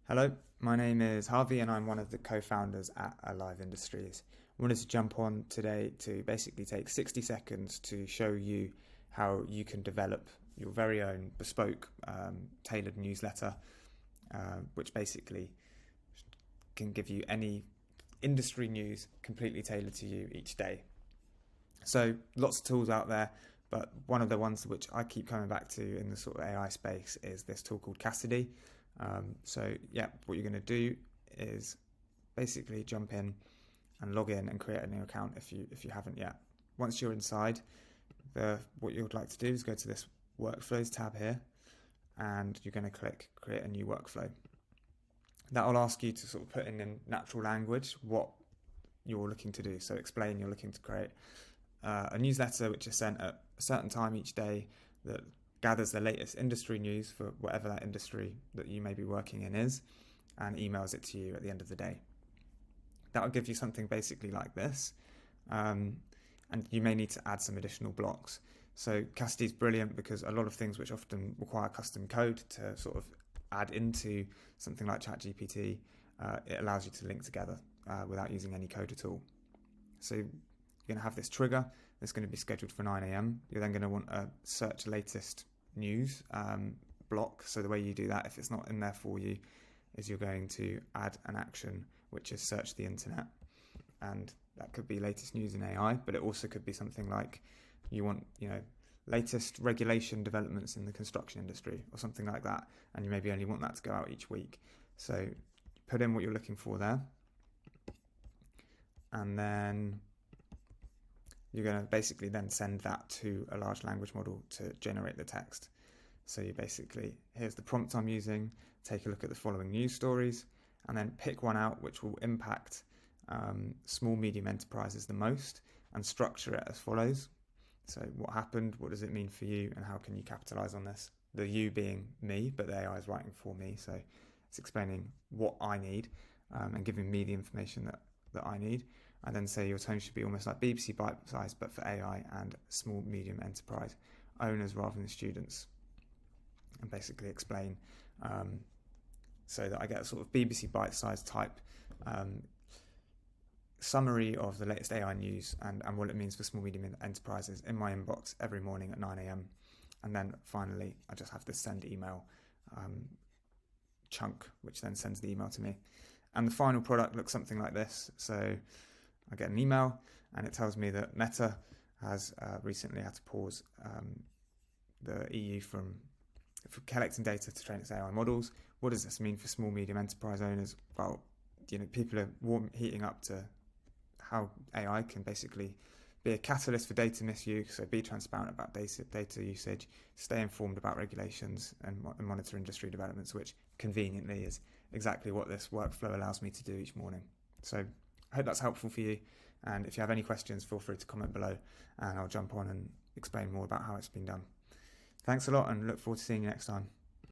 Hello, my name is Harvey and I'm one of the co-founders at Alive Industries. I wanted to jump on today to basically take 60 seconds to show you how you can develop your very own bespoke tailored newsletter, which basically can give you any industry news completely tailored to you each day. So lots of tools out there, but one of the ones which I keep coming back to in the sort of AI space is this tool called Cassidy. What you're going to do is basically jump in and log in and create a new account if you haven't yet. Once you're inside, what you would like to do is go to this workflows tab here, and you're going to click create a new workflow. That will ask you to sort of put in natural language what you're looking to do. So explain you're looking to create a newsletter which is sent at a certain time each day that gathers the latest industry news for whatever that industry that you may be working in is, and emails it to you at the end of the day. That will give you something basically like this, and you may need to add some additional blocks. So Cassidy is brilliant because a lot of things which often require custom code to sort of add into something like ChatGPT, it allows you to link together without using any code at all. So you're going to have this trigger that's going to be scheduled for 9 a.m. You're then going to want a search latest news block. So the way you do that, if it's not in there for you, is you're going to add an action which is search the internet, and that could be latest news in AI, but it also could be something like you want latest regulation developments in the construction industry or something like that, and you maybe only want that to go out each week. So put in what you're looking for there, and then you're going to basically then send that to a large language model to generate the text. So you basically, here's the prompt I'm using, take a look at the following news stories, and then pick one out which will impact small, medium enterprises the most, and structure it as follows. So what happened, what does it mean for you, and how can you capitalize on this? The you being me, but the AI is writing for me. So it's explaining what I need and giving me the information that I need. I then say your tone should be almost like BBC Bite Size, but for AI and small, medium enterprise owners rather than students. And basically explain so that I get a sort of BBC Bite Size type summary of the latest AI news and what it means for small, medium enterprises in my inbox every morning at 9 a.m. And then finally, I just have this send email chunk, which then sends the email to me. And the final product looks something like this. So I get an email and it tells me that Meta has recently had to pause the EU for collecting data to train its AI models. What does this mean for small, medium enterprise owners? Well, people are heating up to how AI can basically be a catalyst for data misuse. So be transparent about data usage, stay informed about regulations, and monitor industry developments, which conveniently is exactly what this workflow allows me to do each morning. So I hope that's helpful for you. And if you have any questions, feel free to comment below and I'll jump on and explain more about how it's been done. Thanks a lot and look forward to seeing you next time.